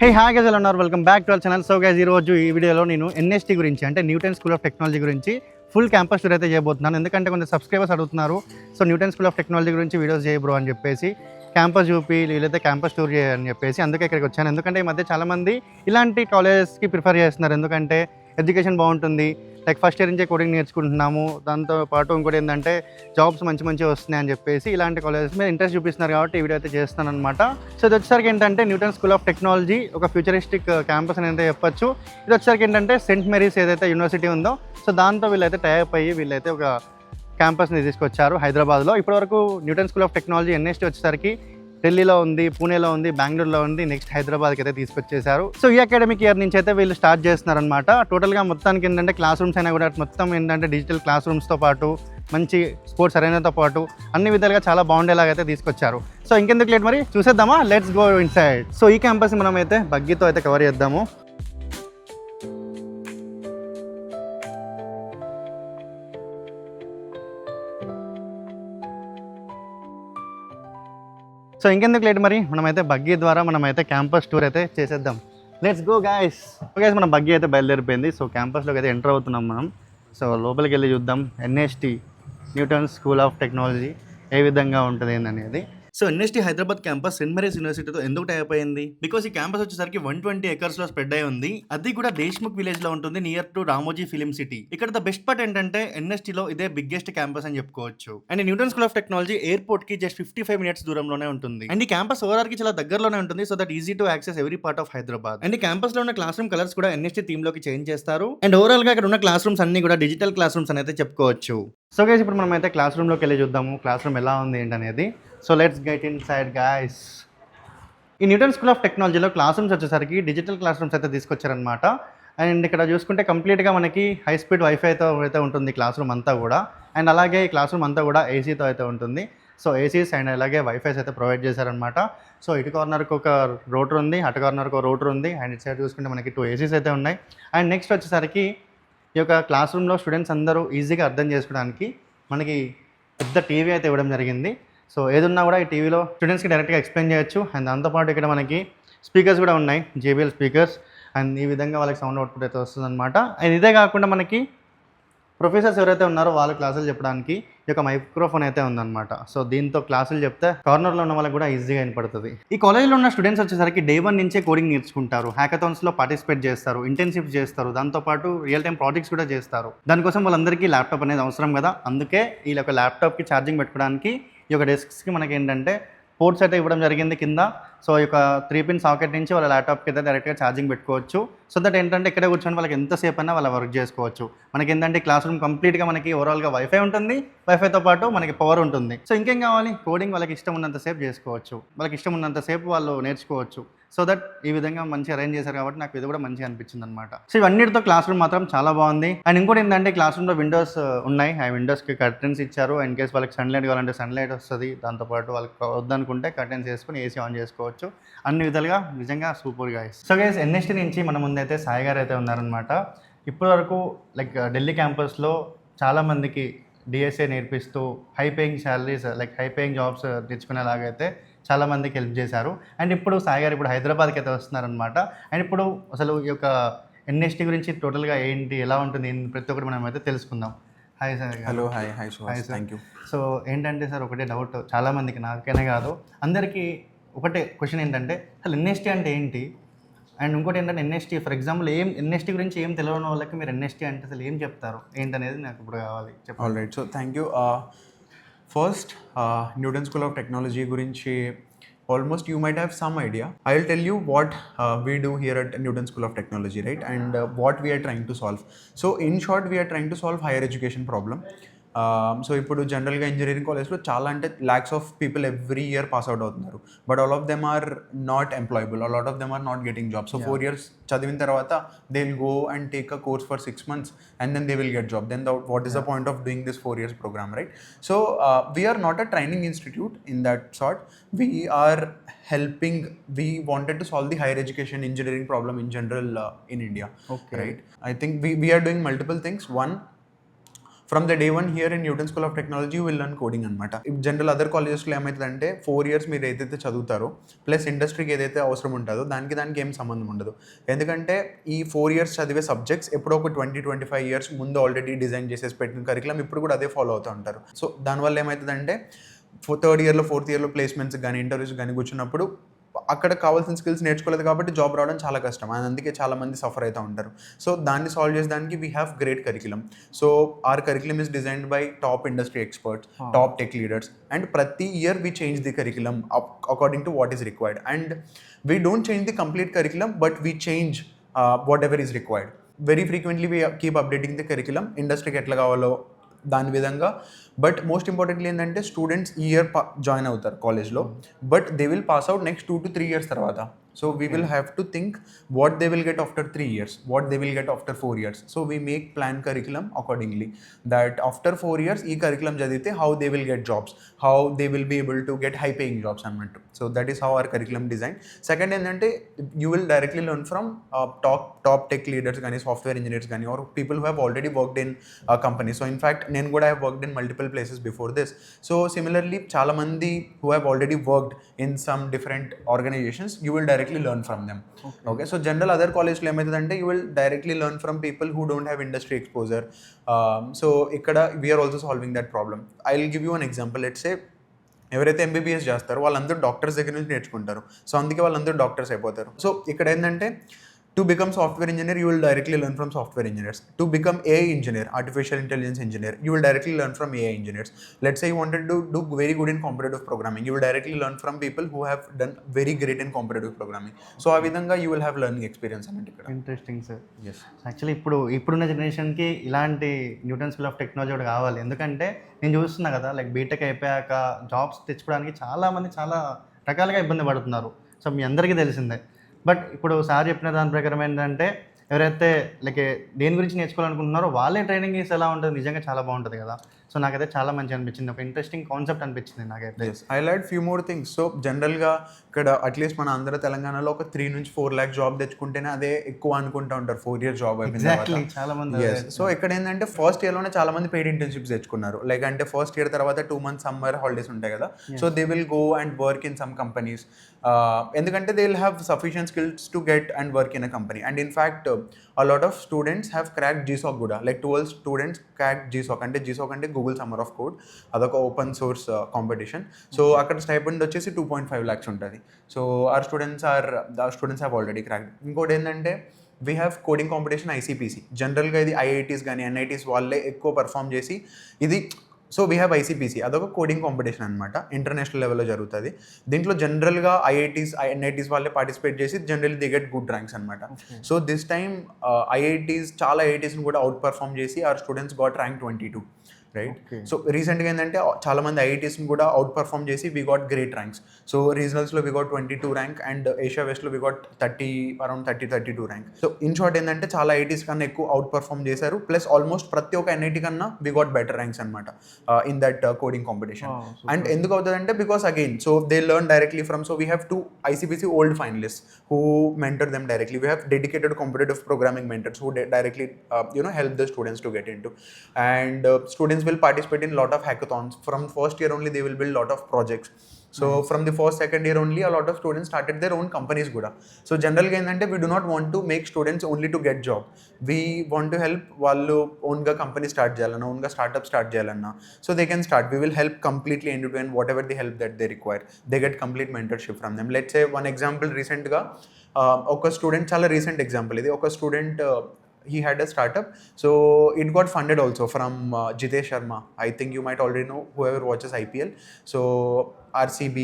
Hey hi guys, ఎలా ఉన్నారు? Welcome back to our channel. So guys, ఈరోజు ఈ వీడియోలో నేను ఎన్ఎస్టీ గురించి అంటే న్యూటన్ స్కూల్ ఆఫ్ టెక్నాలజీ గురించి ఫుల్ క్యాంపస్ టూర్ అయితే చేయబోతున్నాను. ఎందుకంటే కొంచెం సబ్స్క్రైబర్స్ అడుగుతున్నారు, so Newton school of technology గురించి వీడియోస్ చేయ బ్రో అని చెప్పేసి, క్యాంపస్ చూపి వీలైతే క్యాంపస్ టూర్ చేయని చెప్పేసి అందుకే ఇక్కడికి వచ్చాను. ఎందుకంటే ఈ మధ్య చాలామంది ఇలాంటి కాలేజెస్కి ప్రిఫర్ చేస్తున్నారు, ఎందుకంటే ఎడ్యుకేషన్ బాగుంటుంది, లైక్ ఫస్ట్ ఇయర్ నుంచే కోడింగ్ నేర్చుకుంటున్నాము, దాంతో పాటు ఇంకోటి ఏంటంటే జాబ్స్ మంచి వస్తున్నాయి అని చెప్పేసి ఇలాంటి కాలేజెస్ మీద ఇంట్రెస్ట్ చూపిస్తున్నారు. కాబట్టి ఈ వీడియో అయితే చేస్తాను అనమాట. సో ఇది వచ్చేసరికి ఏంటంటే న్యూటన్ స్కూల్ ఆఫ్ టెక్నాలజీ ఒక ఫ్యూచరిస్టిక్ క్యాంపస్ అని అయితే చెప్పొచ్చు. ఇది వచ్చేసరికి ఏంటంటే సెయింట్ మేరీస్ ఏదైతే యూనివర్సిటీ ఉందో, సో దాంతో వీళ్ళైతే టైఅప్ అయ్యి వీళ్ళైతే ఒక క్యాంపస్ని తీసుకొచ్చారు హైదరాబాద్లో. ఇప్పటివరకు Newton school of technology NST వచ్చేసరికి ఢిల్లీలో ఉంది, పూణేలో ఉంది, బెంగళూరులో ఉంది, నెక్స్ట్ హైదరాబాద్కి అయితే తీసుకొచ్చేసారు. సో ఈ అకాడమిక్ ఇయర్ నుంచి అయితే వీళ్ళు స్టార్ట్ చేస్తున్నారనమాట. టోటల్గా మొత్తానికి ఏంటంటే క్లాస్ రూమ్స్ అయినా కూడా మొత్తం ఏంటంటే డిజిటల్ క్లాస్ రూమ్స్తో పాటు మంచి స్పోర్ట్స్ అరేనాతో పాటు అన్ని విధాలుగా చాలా బాగుండేలాగా అయితే తీసుకొచ్చారు. సో ఇంకెందుకు లేట్, మరి చూసేద్దామా? Let's go inside. సో ఈ క్యాంపస్ మనం అయితే బగ్గీతో అయితే కవర్ చేద్దాము. సో ఇంకెందుకు లేట్, మరి మనమైతే బగ్గీ ద్వారా మనమైతే క్యాంపస్ టూర్ అయితే చేసేద్దాం. Let's go guys. గైస్, మన బగ్గీ అయితే బయలుదేరిపోయింది. సో క్యాంపస్లోకి అయితే ఎంటర్ అవుతున్నాం మనం. సో లోపలికి వెళ్ళి చూద్దాం NST newton school of technology ఏ విధంగా ఉంటుంది ఏంటనేది. So NST Hyderabad campus saint Mary's యూనివర్సిటీతో ఎందుకు టైప్ అయింది? బికాస్ ఈ క్యాంపస్ వచ్చేసరికి 120 acres లో స్ప్రెడ్ అయి ఉంది. అది కూడా దేశ్ముఖ్ విలేజ్ లో ఉంటుంది, near to Ramoji film city. ఇక్కడ ద బెస్ట్ పార్ట్ ఏంటంటే ఎన్ఎస్టీ లో ఇదే బిగ్గెస్ట్ క్యాంపస్ అని చెప్పుకోవచ్చు. And Newton school of technology airport కి జస్ట్ 55 minutes దూరంలోనే ఉంటుంది. అండ్ ఈ క్యాంపస్ ఓవరాల్ కి చాలా దగ్గరలోనే ఉంటుంది, so that easy to access every part of Hyderabad. And ఈ క్యాంపస్ లో ఉన్న క్లాస్ రూమ్ కలర్స్ కూడా ఎన్ఎస్టీ థీమ్ లోకి చేంజ్ చేస్తారు. అండ్ ఓవరాల్ గా ఇక్కడ ఉన్న క్లాస్ రూమ్స్ అన్ని కూడా డిజిటల్ క్లాస్ రూమ్స్ అని అయితే చెప్పుకోవచ్చు. సో గైస్, ఇప్పుడు మనం అయితే క్లాస్ రూమ్ లోకి వెళ్ళి చూద్దాము క్లాస్ రూమ్ ఎలా ఉంది ఏంటనేది. So let's get in side guys. ఈ న్యూటన్ స్కూల్ ఆఫ్ టెక్నాలజీలో క్లాస్ రూమ్స్ వచ్చేసరికి డిజిటల్ క్లాస్ రూమ్స్ అయితే తీసుకొచ్చారనమాట. అండ్ ఇక్కడ చూసుకుంటే కంప్లీట్గా మనకి హై స్పీడ్ వైఫైతో అయితే ఉంటుంది క్లాస్ రూమ్ అంతా కూడా. అండ్ అలాగే ఈ క్లాస్ రూమ్ అంతా కూడా ఏసీతో అయితే ఉంటుంది. సో ఏసీస్ అండ్ అలాగే వైఫైస్ అయితే ప్రొవైడ్ చేశారనమాట. సో ఇటు కార్నర్కి ఒక రోటర్ ఉంది, అటు కార్నర్కి ఒక రోటర్ ఉంది, అండ్ ఇటు సైడ్ చూసుకుంటే మనకి 2 ఏసీస్ అయితే ఉన్నాయి. అండ్ నెక్స్ట్ వచ్చేసరికి ఈ యొక్క క్లాస్ రూమ్లో స్టూడెంట్స్ అందరూ ఈజీగా అర్థం చేసుకోవడానికి మనకి పెద్ద టీవీ అయితే ఇవ్వడం జరిగింది. సో ఏదున్నా కూడా ఈ టీవీలో స్టూడెంట్స్కి డైరెక్ట్గా ఎక్స్ప్లెయిన్ చేయొచ్చు. అండ్ దాంతోపాటు ఇక్కడ మనకి స్పీకర్స్ కూడా ఉన్నాయి, JBL స్పీకర్స్. అండ్ ఈ విధంగా వాళ్ళకి సౌండ్ అవుట్పుట్ అయితే వస్తుందన్నమాట. అండ్ ఇదే కాకుండా మనకి ప్రొఫెసర్స్ ఎవరైతే ఉన్నారో వాళ్ళు క్లాసులు చెప్పడానికి ఈ యొక్క మైక్రోఫోన్ అయితే ఉందన్నమాట. సో దీంతో క్లాసులు చెప్తే కార్నర్లో ఉన్న వాళ్ళకి కూడా ఈజీగా వినపడుతుంది. ఈ కాలేజ్లో ఉన్న స్టూడెంట్స్ వచ్చేసరికి డే 1 నుంచే కోడింగ్ నేర్చుకుంటారు, హ్యాకథాన్స్లో పార్టిసిపేట్ చేస్తారు, ఇంటర్న్షిప్స్ చేస్తారు, దాంతోపాటు రియల్ టైం ప్రాజెక్ట్స్ కూడా చేస్తారు. దానికోసం వాళ్ళందరికీ ల్యాప్టాప్ అనేది అవసరం కదా, అందుకే ఈ యొక్క ల్యాప్టాప్కి ఛార్జింగ్ పెట్టుకోవడానికి ఈ యొక్క డెస్క్స్కి మనకి ఏంటంటే పోర్ట్స్ అయితే ఇవ్వడం జరిగింది కింద. సో ఈ యొక్క 3-pin సాకెట్ నుంచి వాళ్ళ ల్యాప్టాప్కి అయితే డైరెక్ట్గా ఛార్జింగ్ పెట్టుకోవచ్చు. సో దట్ ఏంటంటే ఇక్కడ కూర్చొని వాళ్ళకి ఎంతసేపు అయినా వాళ్ళ వర్క్ చేసుకోవచ్చు. మనకి ఏంటంటే క్లాస్ రూమ్ కంప్లీట్గా మనకి ఓవరాల్గా వైఫై ఉంటుంది, వైఫైతో పాటు మనకి పవర్ ఉంటుంది. సో ఇంకేం కావాలి, కోడింగ్ వాళ్ళకి ఇష్టం ఉన్నంతసేపు చేసుకోవచ్చు, వాళ్ళకి ఇష్టం ఉన్నంతసేపు వాళ్ళు నేర్చుకోవచ్చు. సో దట్ ఈ విధంగా మంచిగా అరేంజ్ చేశారు కాబట్టి నాకు ఇది కూడా మంచిగా అనిపించింది అనమాట. సో ఇవన్నిటితో క్లాస్ రూమ్ మాత్రం చాలా బాగుంది. అండ్ ఇంకోటి ఏంటంటే క్లాస్ రూమ్లో విండోస్ ఉన్నాయి, ఆ విండోస్కి కర్టెన్స్ ఇచ్చారు. ఇన్ కేస్ వాళ్ళకి సన్లైట్ కావాలంటే సన్లైట్ వస్తుంది, దాంతోపాటు వాళ్ళకి వద్దనుకుంటే కర్టెన్స్ వేసుకుని ఏసీ ఆన్ చేసుకోవచ్చు. అన్ని విధాలుగా నిజంగా super guys. So guys, NST నుంచి మన ముందైతే సాయి గారు అయితే ఉన్నారనమాట. ఇప్పటివరకు లైక్ ఢిల్లీ క్యాంపస్లో చాలామందికి డిఎస్ఏ నేర్పిస్తూ high paying salaries like high paying jobs తెచ్చుకునేలాగైతే చాలామందికి హెల్ప్ చేశారు. అండ్ ఇప్పుడు సాయి గారు ఇప్పుడు హైదరాబాద్కి అయితే వస్తున్నారనమాట. అండ్ ఇప్పుడు అసలు ఈ యొక్క ఎన్ఎస్టీ గురించి టోటల్గా ఏంటి, ఎలా ఉంటుంది, ప్రతి ఒక్కటి మనం అయితే తెలుసుకుందాం. Hi sir. Hello. Hi sir. Thank you. So ఏంటంటే సార్, ఒకటే డౌట్ చాలామందికి, నాకైనా కాదు అందరికీ ఒకటే క్వశ్చన్ ఏంటంటే అసలు ఎన్ఎస్టీ అంటే ఏంటి? అండ్ ఇంకోటి ఏంటంటే ఎన్ఎస్టీ ఫర్ ఎగ్జాంపుల్ ఎన్ఎస్టీ గురించి ఏం తెలియని వాళ్ళకి మీరు ఎన్ఎస్టీ అంటే అసలు ఏం చెప్తారు ఏంటనేది నాకు ఇప్పుడు కావాలి. All right. So thank you. First, Newton school of technology గురించి almost you might have some idea. I'll tell you what we do here at Newton School of Technology, right? And what we are trying to solve. So in short, we are trying to solve higher education problem. So ఇప్పుడు జనరల్గా engineering కాలేజ్లో చాలా అంటే lakhs of people every year pass out అవుతున్నారు, but all of them are not employable, lot of them are not getting job. So 4 years చదివిన తర్వాత they will go and take a course for 6 months and then they will get job. Then what is the point of doing this 4 years program, right? So we are not a training institute in that sort. We are helping, we wanted to solve the higher education engineering problem in general in India. Okay. Right? I think we are doing multiple things. One, from the day one here in Newton school of technology you will learn coding అనమాట. General other కాలేజెస్లో ఏమవుతుందంటే 4 years మీరు ఏదైతే చదువుతారో plus ఇండస్ట్రీకి ఏదైతే అవసరం ఉంటుందో దానికి ఏం సంబంధం ఉండదు. ఎందుకంటే ఈ 4 years చదివే సబ్జెక్ట్స్ ఎప్పుడో ఒక 20-25 years ముందు ఆల్రెడీ డిజైన్ చేసేసి పెట్టిన కరికులం ఇప్పుడు కూడా అదే ఫాలో అవుతూ ఉంటారు. సో దానివల్ల ఏమవుతుందంటే థర్డ్ ఇయర్లో ఫోర్త్ ఇయర్లో ప్లేస్మెంట్స్ కానీ ఇంటర్వ్యూస్ కానీ కూర్చున్నప్పుడు అక్కడ కావాల్సిన స్కిల్స్ నేర్చుకోలేదు కాబట్టి జాబ్ రావడం చాలా కష్టం, అండ్ అందుకే చాలా మంది సఫర్ అవుతూ ఉంటారు. సో దాన్ని సాల్వ్ చేసేదానికి we have great curriculum. So our curriculum is designed by top industry experts, top tech leaders, and ప్రతి year we change the curriculum according to what is required. And we don't change the complete curriculum but we change whatever is required. Very frequently we keep updating the curriculum ఇండస్ట్రీకి ఎట్లా కావాలో దాని విధంగా. But most importantly students స్టూడెంట్స్ ఈ year join అవుతారు కాలేజ్లో, but they will pass out next 2 to 3 years తర్వాత. So we will have to think what they will get after 3 years, what they will get after 4 years. So we make plan curriculum accordingly that after 4 years ee curriculum chadite how they will get jobs, how they will be able to get high paying jobs annattu. So that is how our curriculum design. Second endante you will directly learn from top tech leaders gani, software engineers gani, or people who have already worked in a company. So in fact nenu kuda have worked in multiple places before this. So similarly chaala mandi who have already worked in some different organizations, you will directly learn from them. Okay, so general other college lo emaitadante you will directly learn from people who don't have industry exposure. So ikkada we are also solving that problem. I'll give you an example. Let's say ఎవరైతే MBBS చేస్తారో వాళ్ళందరూ doctors దగ్గర నుంచి నేర్చుకుంటారు. So అందుకే వాళ్ళందరూ doctors అయిపోతారు. So ఇక్కడ ఏంటంటే to become software engineer you will directly learn from software engineers. To become AI engineer, artificial intelligence engineer, you will directly learn from AI engineers. Let's say you wanted to do very good in competitive programming, you will directly learn from people who have done very great in competitive programming. So ఆ విధంగా you will have learning experience అన్నట్టు ఇక్కడ. Interesting sir. Yes. Actually ఇప్పుడున్న జనరేషన్కి ఇలాంటి Newton school of technology కూడా కావాలి. ఎందుకంటే నేను చూస్తున్నా కదా, లైక్ బీటెక్ అయిపోయాక జాబ్స్ తెచ్చుకోవడానికి చాలామంది చాలా రకాలుగా ఇబ్బంది పడుతున్నారు. సో మీ అందరికీ తెలిసిందే. బట్ ఇప్పుడు సార్ చెప్పిన దాని ప్రకారం ఏంటంటే ఎవరైతే లైక్ దేని గురించి నేర్చుకోవాలనుకుంటున్నారో వాళ్ళే ట్రైనింగ్ ఇస్తే ఎలా ఉంటుంది, నిజంగా చాలా బాగుంటుంది కదా. సో నాకైతే చాలా మంచి అనిపించింది, ఒక ఇంట్రెస్టింగ్ కాన్సెప్ట్ అనిపించింది నాకైతే. I'll add few more things. So జనరల్గా ఇక్కడ అట్లీస్ట్ మన ఆంధ్ర తెలంగాణలో ఒక 3 నుంచి 4 lakh జాబ్ తెచ్చుకుంటేనే అదే ఎక్కువ అనుకుంటూ ఉంటారు 4 years జాబ్ అయిపోయింది. చాలా మంది. సో ఇక్కడ ఏంటంటే ఫస్ట్ ఇయర్లోనే చాలా మంది పెయిడ్ ఇంటర్న్షిప్స్ తెచ్చుకున్నారు. లైక్ అంటే ఫస్ట్ ఇయర్ తర్వాత 2 months సమ్మర్ హాలిడేస్ ఉంటాయి కదా, so they will go and work in some companies. ఎందుకంటే they will have sufficient skills to get and work in a company. And in fact a lot of students have cracked GSOC కూడా, like 12 students cracked GSOC. అంటే GSOC అంటే Google summer of code, అదొక open source competition. So అక్కడ stipend వచ్చేసి 2.5 lakhs ఉంటుంది. So our students have already cracked. ఇంకోటి ఏంటంటే we have coding competition ఐసీపీసీ. జనరల్గా ఇది ఐఐటీస్ కానీ ఎన్ఐటీస్ వాళ్ళే ఎక్కువ పర్ఫామ్ చేసి ఇది. సో వీ హ్యావ్ ఐసీపీసీ, అదొక కోడింగ్ కాంపిటీషన్ అనమాట, ఇంటర్నేషనల్ లెవెల్లో జరుగుతుంది. దీంట్లో జనరల్గా ఐఐటీస్ ఎన్ఐటీస్ వాళ్ళే పార్టిసిపేట్ చేసి generally they get good ranks అనమాట. సో దిస్ టైమ్ ఐఐటీస్ చాలా ఐఐటీస్ని కూడా అవుట్ పర్ఫామ్ చేసి our students got rank 22. Right. So రీసెంట్గా ఏంటంటే చాలా మంది ఐఐటీస్ని కూడా అవుట్ పర్ఫామ్ చేసి we got great ranks. So రీజనల్స్లో we got 22 rank and Asia వెస్ట్లో we got around 32 rank. So in short ఏంటంటే చాలా ఐఐటీస్ కన్నా ఎక్కువ అవుట్ పర్ఫామ్ చేశారు. ప్లస్ ఆల్మోస్ట్ ప్రతి ఒక్క ఎన్ఐటీ కన్నా వీ గాట్ బెటర్ ర్యాంక్స్ అనమాట in that coding competition. And ఎందుకు అవుతుందంటే because again so they learn directly from. So we have 2 ICPC world finalist who mentor them directly. We have dedicated competitive programming mentors who directly help the students to get into. And students will participate in lot of hackathons. From first year only they will build lot of projects. So from the first second year only a lot of students started their own companies kuda. So generally ఏంటంటే we do not want to make students only to get job. We want to help వాళ్ళు own గా company start చేయాలన్నా, own గా startup start చేయాలన్నా, so they can start. We will help completely end to end whatever the help that they require. They get complete mentorship from them. Let's say one example recent గా ఒక student, చాలా recent example ఇది, ఒక student he had a startup, so it got funded also from Jitesh Sharma. I think you might already know, whoever watches IPL. So RCB,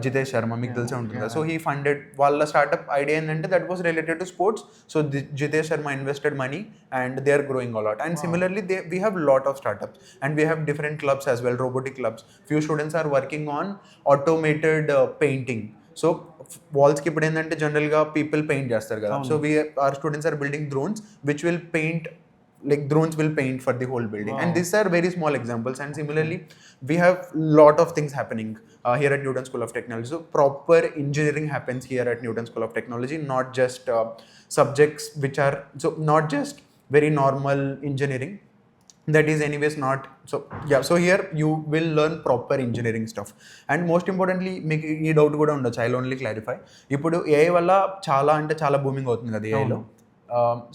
Jitesh Sharma మీకు తెలిసే ఉంటుంది. So he funded వాళ్ళ startup idea ఏంటంటే that was related to sports. So Jitesh Sharma invested money and they are growing a lot. And similarly we have lot of startups and we have different clubs as well, robotic clubs. Few students are working on automated painting. So వాల్స్కి ఇప్పుడు ఏంటంటే జనరల్గా people paint చేస్తారు కదా. So our students are building drones which will paint, like drones will paint for the whole building. And these are very small examples. And similarly we have lot of things happening here at Newton School of Technology. So proper engineering happens here at Newton School of Technology, not just subjects which are, so not just very normal engineering. that is anyways not so. Yeah, so here you will learn proper engineering stuff, and most importantly మీకు ఈ doubt కూడా ఉండొచ్చు, I only clarify. ఇప్పుడు AI వల్ల చాలా అంటే చాలా booming అవుతుంది కదా ఏఐలో.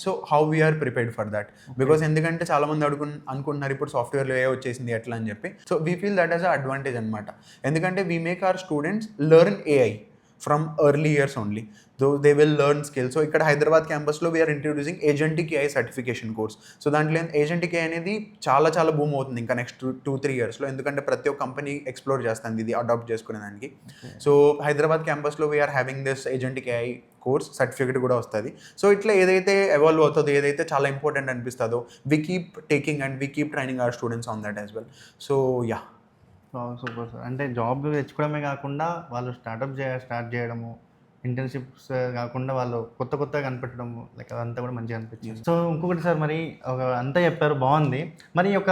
So how we are prepared for that, because ఎందుకంటే చాలా మంది అనుకుంటున్నారు ఇప్పుడు సాఫ్ట్వేర్లో ఏ వచ్చేసింది ఎట్లా అని చెప్పి. So we feel that as a advantage అనమాట, ఎందుకంటే we make our students learn AI from early years only, though they will learn skill. So ఇక్కడ హైదరాబాద్ క్యాంపస్లో we are introducing agentic AI certification course. So దాంట్లో ఏజెంటిక్ ఏఐ అనేది చాలా చాలా boom అవుతుంది ఇంకా నెక్స్ట్ 2-3 ఇయర్స్లో, ఎందుకంటే ప్రతి ఒక్క కంపెనీ ఎక్స్ప్లోర్ చేస్తుంది ఇది అడాప్ట్ చేసుకునే దానికి. సో హైదరాబాద్ క్యాంపస్లో we are having this agentic AI course certificate కూడా వస్తుంది. సో ఇట్లా ఏదైతే ఎవాల్వ్ అవుతుందో, ఏదైతే చాలా ఇంపార్టెంట్ అనిపిస్తుందో, we keep taking and we keep training our students on that as well. So yeah, super sir. అంటే జాబ్ తెచ్చుకోవడమే కాకుండా వాళ్ళు స్టార్ట్ చేయడము, ఇంటర్న్షిప్స్ కాకుండా వాళ్ళు కొత్తగా కనిపెట్టడము, లైక్ అదంతా కూడా మంచిగా అనిపించింది. సో ఇంకొకటి సార్, మరి అంతా చెప్పారు బాగుంది, మరి ఒక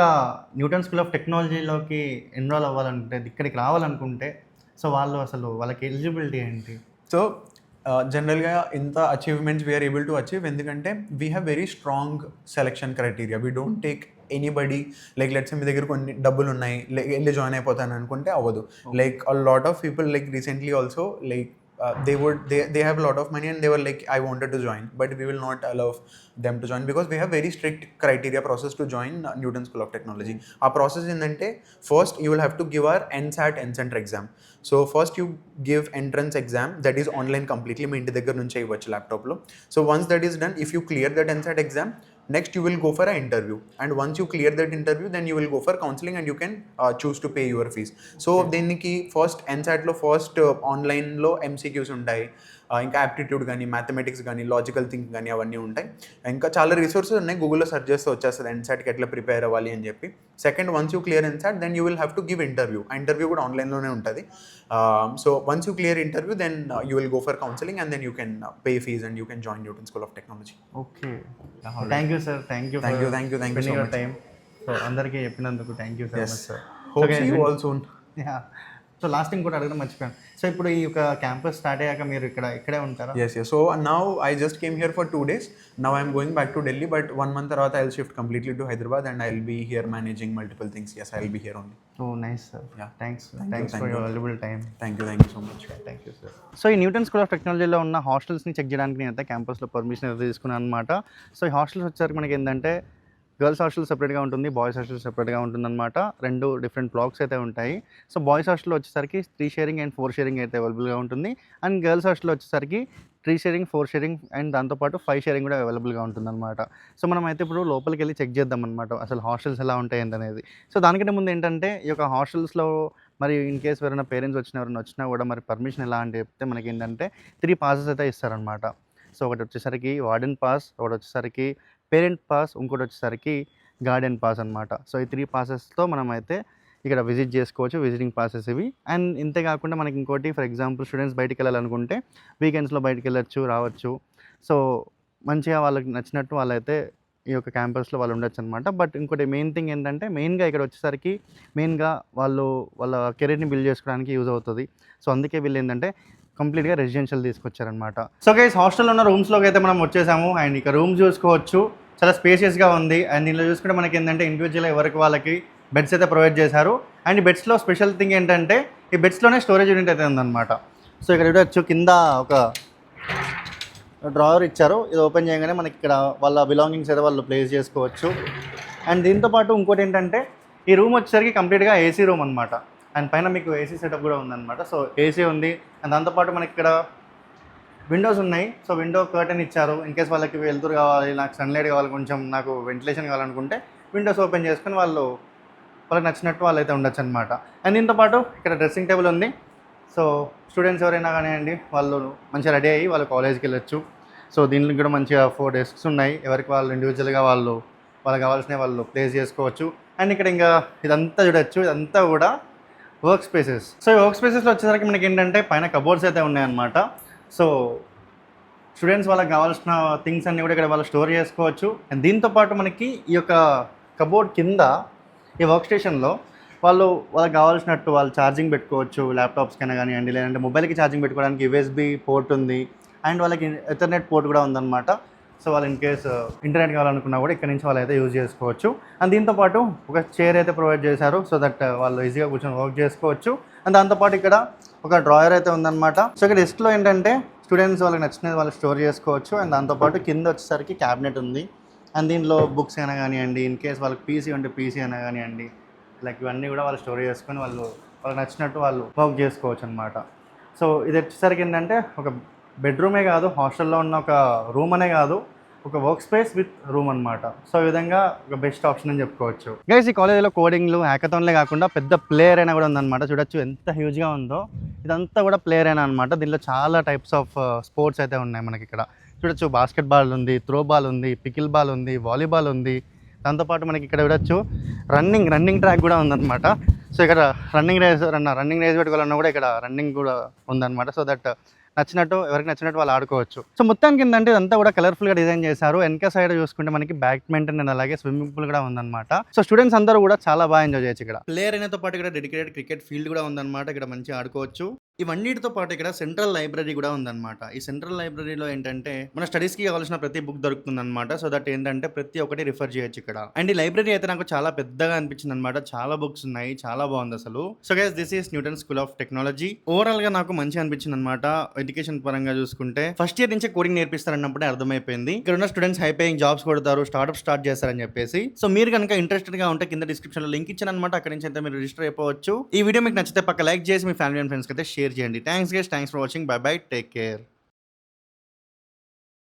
న్యూటన్ స్కూల్ ఆఫ్ టెక్నాలజీలోకి ఎన్రోల్ అవ్వాలనుకుంటే, ఇక్కడికి రావాలనుకుంటే, సో వాళ్ళకి ఎలిజిబిలిటీ ఏంటి? సో జనరల్గా ఇంత achievements we are able to achieve ఎందుకంటే we have very strong selection criteria. We don't take anybody like let's మీ దగ్గర కొన్ని డబ్బులు ఉన్నాయి వెళ్ళి జాయిన్ అయిపోతాను అనుకుంటే అవ్వదు. Like a lot of people like recently also like they have a lot of money and they were like, I wanted to join, but we will not allow them to join because we have very strict criteria process to join Newton School of Technology. Our process indante, first you will have to give our NSAT N-Center exam. So first you give entrance exam, that is online completely, మీ ఇంటి దగ్గర నుంచి ఇవ్వచ్చు ల్యాప్టాప్లో. So once that is done, if you clear that NSAT exam, next you will go for an interview, and once you clear that interview then you will go for counseling and you can choose to pay your fees. So దీనికి first NSAT లో first ఆన్లైన్లో MCQs ఉంటాయి, ఇంకా aptitude కానీ mathematics కానీ logical thinking కానీ అవన్నీ ఉంటాయి. ఇంకా చాలా రిసోర్సెస్ ఉన్నాయి, గూగుల్లో సెర్చ్ చేస్తే వచ్చేస్తుంది NSATకి ఎట్లా ప్రిపేర్ అవ్వాలి అని చెప్పి. Second, once you clear NSAT then you will have to give interview. ఆ ఇంటర్వ్యూ కూడా ఆన్లైన్లోనే ఉంటుంది. So once you clear interview then you will go for counselling and then you can pay fees and you can join Newton school of technology. Okay, thank you sir. Thank you so much time. So అందరికీ చెప్పినందుకు thank you so much sir. Hope see you all soon. So last thing కూడా అడగడం మర్చిపోయాను. So ఇప్పుడు ఈ యొక్క campus start అయ్యాక మీరు ఇక్కడే ఉంటారా? Yes. So now I just came here for 2 days. Now I'm going back to Delhi, but 1 month తర్వాత I'll shift completely to Hyderabad and I'll be here managing multiple things. Yes, I'll be here only. Oh, nice sir. Yeah. Thanks for your valuable time. Thank you so much. Thank you sir. So ఈ Newton school of టెక్నాలజీలో ఉన్న హాస్టల్స్ని check చేయడానికి నేను అయితే క్యాంపస్లో permission అయితే తీసుకున్నాను అనమాట. సో ఈ హాస్టల్స్ వచ్చేసరికి మనకి ఏంటంటే గర్ల్స్ హాస్టల్ సెపరేట్గా ఉంటుంది, బాయ్స్ హాస్టల్ సెపరేట్గా ఉంటుందన్నమాట. 2 డిఫరెంట్ బ్లాక్స్ అయితే ఉంటాయి. సో బాయ్స్ హాస్టల్లో వచ్చేసరికి 3 షేరింగ్ అండ్ 4 షేరింగ్ అయితే అవైలబుల్గా ఉంటుంది. అండ్ గర్ల్స్ హాస్టల్లో వచ్చేసరికి 3 షేరింగ్ 4 షేరింగ్ అండ్ దాంతోపాటు 5 షేరింగ్ కూడా అవైలబుల్గా ఉంటుందన్నమాట. సో మనం అయితే ఇప్పుడు లోపలికి వెళ్ళి చెక్ చేద్దాం అనమాట అసలు హాస్టల్స్ ఎలా ఉంటాయి అనేది. సో దానికంటే ముందు ఏంటంటే ఈ యొక్క హాస్టల్స్లో మరి ఇన్ కేస్ ఎవరైనా పేరెంట్స్ వచ్చినా కూడా మరి పర్మిషన్ ఎలా అని చెప్తే మనకి ఏంటంటే 3 పాసెస్ అయితే ఇస్తారనమాట. సో ఒకటి వచ్చేసరికి వార్డెన్ పాస్, ఒకటి వచ్చేసరికి పేరెంట్ పాస్, ఇంకోటి వచ్చేసరికి గార్డెన్ పాస్ అనమాట. సో ఈ 3 పాసెస్తో మనం అయితే ఇక్కడ విజిట్ చేసుకోవచ్చు, విజిటింగ్ పాసెస్ ఇవి. అండ్ ఇంతే కాకుండా మనకి ఇంకోటి, ఫర్ ఎగ్జాంపుల్ స్టూడెంట్స్ బయటికి వెళ్ళాలనుకుంటే వీకెండ్స్లో బయటికి వెళ్ళచ్చు, రావచ్చు. సో మంచిగా వాళ్ళకి నచ్చినట్టు వాళ్ళైతే ఈ యొక్క క్యాంపస్లో వాళ్ళు ఉండొచ్చు అనమాట. బట్ ఇంకోటి మెయిన్ థింగ్ ఏంటంటే మెయిన్గా ఇక్కడ వచ్చేసరికి వాళ్ళ కెరీర్ని బిల్డ్ చేసుకోవడానికి యూజ్ అవుతుంది. సో అందుకే వీళ్ళు ఏంటంటే కంప్లీట్గా రెసిడెన్షియల్ తీసుకొచ్చారనమాట. సో గైస్ హాస్టల్లో ఉన్న రూమ్స్లోకి అయితే మనం వచ్చేసాము. అండ్ ఇక రూమ్ చూసుకోవచ్చు, చాలా స్పేషియస్గా ఉంది. అండ్ దీనిలో చూసుకుంటే మనకి ఏంటంటే ఇండివిజువల్గా ఎవరికి వాళ్ళకి బెడ్స్ అయితే ప్రొవైడ్ చేశారు. అండ్ ఈ బెడ్స్లో స్పెషల్ థింగ్ ఏంటంటే ఈ బెడ్స్లోనే స్టోరేజ్ యూనిట్ అయితే ఉందన్నమాట. సో ఇక్కడ చూడవచ్చు కింద ఒక డ్రావర్ ఇచ్చారు, ఇది ఓపెన్ చేయగానే మనకి ఇక్కడ వాళ్ళ బిలాంగింగ్స్ అయితే వాళ్ళు ప్లేస్ చేసుకోవచ్చు. అండ్ దీంతోపాటు ఇంకోటి ఏంటంటే ఈ రూమ్ వచ్చేసరికి కంప్లీట్గా ఏసీ రూమ్ అనమాట. అండ్ పైన మీకు ఏసీ సెటప్ కూడా ఉందన్నమాట. సో ఏసీ ఉంది. అండ్ దాంతోపాటు మనకి ఇక్కడ విండోస్ ఉన్నాయి. సో విండో కర్టెన్ ఇచ్చారు. ఇన్ కేస్ వాళ్ళకి వెళ్తురు కావాలి, నాకు సన్లైట్ కావాలి, కొంచెం నాకు వెంటిలేషన్ కావాలనుకుంటే విండోస్ ఓపెన్ చేసుకొని వాళ్ళకి నచ్చినట్టు వాళ్ళైతే ఉండొచ్చు అనమాట. అండ్ దీంతోపాటు ఇక్కడ డ్రెస్సింగ్ టేబుల్ ఉంది. సో స్టూడెంట్స్ ఎవరైనా కానివ్వండి వాళ్ళు మంచిగా రెడీ అయ్యి వాళ్ళు కాలేజ్కి వెళ్ళొచ్చు. సో దీనికి కూడా మంచిగా 4 డెస్క్స్ ఉన్నాయి. ఎవరికి వాళ్ళు ఇండివిజువల్గా వాళ్ళకి కావాల్సినవి వాళ్ళు ప్లేస్ చేసుకోవచ్చు. అండ్ ఇక్కడ ఇంకా ఇదంతా చూడొచ్చు, ఇదంతా కూడా వర్క్ స్పేసెస్. సో ఈ వర్క్ స్పేసెస్లో వచ్చేసరికి మనకి ఏంటంటే పైన కబోర్డ్స్ అయితే ఉన్నాయన్నమాట. సో స్టూడెంట్స్ వాళ్ళకి కావాల్సిన థింగ్స్ అన్నీ కూడా ఇక్కడ వాళ్ళు స్టోర్ చేసుకోవచ్చు. అండ్ దీంతోపాటు మనకి ఈ యొక్క కబోర్డ్ కింద ఈ వర్క్ స్టేషన్లో వాళ్ళకి కావాల్సినట్టు వాళ్ళు ఛార్జింగ్ పెట్టుకోవచ్చు, ల్యాప్టాప్స్కైనా కానివ్వండి, లేదంటే మొబైల్కి ఛార్జింగ్ పెట్టుకోవడానికి USB పోర్ట్ ఉంది. అండ్ వాళ్ళకి ఎథర్నెట్ పోర్ట్ కూడా ఉందన్నమాట. సో వాళ్ళు ఇన్ కేస్ ఇంటర్నెట్ కావాలనుకున్నా కూడా ఇక్కడ నుంచి వాళ్ళు అయితే యూజ్ చేసుకోవచ్చు. అండ్ దీంతోపాటు ఒక చైర్ అయితే ప్రొవైడ్ చేశారు సో దట్ వాళ్ళు ఈజీగా కూర్చొని వర్క్ చేసుకోవచ్చు. అండ్ దాంతోపాటు ఇక్కడ ఒక డ్రాయర్ అయితే ఉందన్నమాట. సో ఇక్కడ డెస్క్లో ఏంటంటే స్టూడెంట్స్ వాళ్ళకి నచ్చినది వాళ్ళు స్టోర్ చేసుకోవచ్చు. అండ్ దాంతోపాటు కింద వచ్చేసరికి క్యాబినెట్ ఉంది. అండ్ దీనిలో బుక్స్ అయినా కానివ్వండి, ఇన్ కేస్ వాళ్ళకి పీసీ ఉంటే పీసీ అయినా కానివ్వండి, లైక్ ఇవన్నీ కూడా వాళ్ళు స్టోర్ చేసుకొని వాళ్ళకి నచ్చినట్టు వాళ్ళు వర్క్ చేసుకోవచ్చు అనమాట. సో ఇది వచ్చేసరికి ఏంటంటే ఒక బెడ్రూమే కాదు, హాస్టల్లో ఉన్న ఒక రూమ్ అనే కాదు, ఒక వర్క్ స్పేస్ విత్ రూమ్ అనమాట. సో ఈ విధంగా ఒక బెస్ట్ ఆప్షన్ అని చెప్పుకోవచ్చు. గైస్ ఈ కాలేజీలో కోడింగ్లు హ్యాకథాన్లే కాకుండా పెద్ద ప్లేయర్ అయినా కూడా ఉందన్నమాట. చూడొచ్చు ఎంత హ్యూజ్గా ఉందో. ఇదంతా కూడా ప్లేయర్ అయినా అనమాట. దీనిలో చాలా టైప్స్ ఆఫ్ స్పోర్ట్స్ అయితే ఉన్నాయి మనకి ఇక్కడ. చూడొచ్చు బాస్కెట్బాల్ ఉంది, త్రో బాల్ ఉంది, పికిల్ బాల్ ఉంది, వాలీబాల్ ఉంది. దాంతోపాటు మనకి ఇక్కడ చూడొచ్చు రన్నింగ్ ట్రాక్ కూడా ఉందన్నమాట. సో ఇక్కడ రన్నింగ్ రేస్ పెట్టుకోవాలన్నా కూడా ఇక్కడ రన్నింగ్ కూడా ఉందన్నమాట. సో దట్ ఎవరికి నచ్చినట్టు వాళ్ళు ఆడుకోవచ్చు. సో మొత్తానికి ఏంటంటే ఇదంతా కూడా కలర్ఫుల్గా డిజైన్ చేశారు. వెనక సైడ్ చూసుకుంటే మనకి బ్యాడ్మింటన్ అండ్ అలాగే స్విమ్మింగ్ పూల్ కూడా ఉందన్నమాట. సో స్టూడెంట్స్ అందరూ కూడా చాలా బాగా ఎంజాయ్ చేయొచ్చు. ఇక్కడ ప్లేయర్ అయినతో పాటు ఇక్కడ డెడికేటెడ్ క్రికెట్ ఫీల్డ్ కూడా ఉందన్నమాట. ఇక్కడ మంచిగా ఆడుకోవచ్చు. ఇవన్నిటితో పాటు ఇక్కడ సెంట్రల్ లైబ్రరీ కూడా ఉందన్నమాట. ఈ సెంట్రల్ లైబ్రరీలో ఏంటంటే మన స్టడీస్కి కావాల్సిన ప్రతి బుక్ దొరుకుతుందన్నమాట. సో దట్ ఏంటంటే ప్రతి ఒక్కటి రిఫర్ చేయొచ్చు ఇక్కడ. అండ్ ఈ లైబ్రరీ అయితే నాకు చాలా పెద్దగా అనిపించింది అనమాట. చాలా బుక్స్ ఉన్నాయి, చాలా బాగుంది అసలు. So guys this is Newton school of technology. Overall గా నాకు మంచి అనిపించింది అనమాట. ఎడ్యుకేషన్ పరంగా చూసుకుంటే ఫస్ట్ ఇయర్ నుంచే కోడింగ్ నేర్పిస్తారన్నప్పుడే అర్థమైపోయింది. ఇక్కడ ఉన్న స్టూడెంట్స్ హై పేయింగ్ జాబ్స్ కొడతారు, స్టార్ట్ చేస్తారని చెప్పేసి. సో మీరు కనుక ఇంట్రెస్టెడ్ గా ఉంటే కింద డిస్క్రిప్షన్ లో లింక్ ఇచ్చాను అనమాట. అక్కడ నుంచి అయితే మీరు రిజిస్టర్ అయిపోవచ్చు. ఈ వీడియో మీకు నచ్చితే పక్క లైక్ చేసి మీ ఫ్యామిలీ అండ్ ఫ్రెండ్స్ అయితే షేర్ చేయండి. Thanks for watching. By by, take care.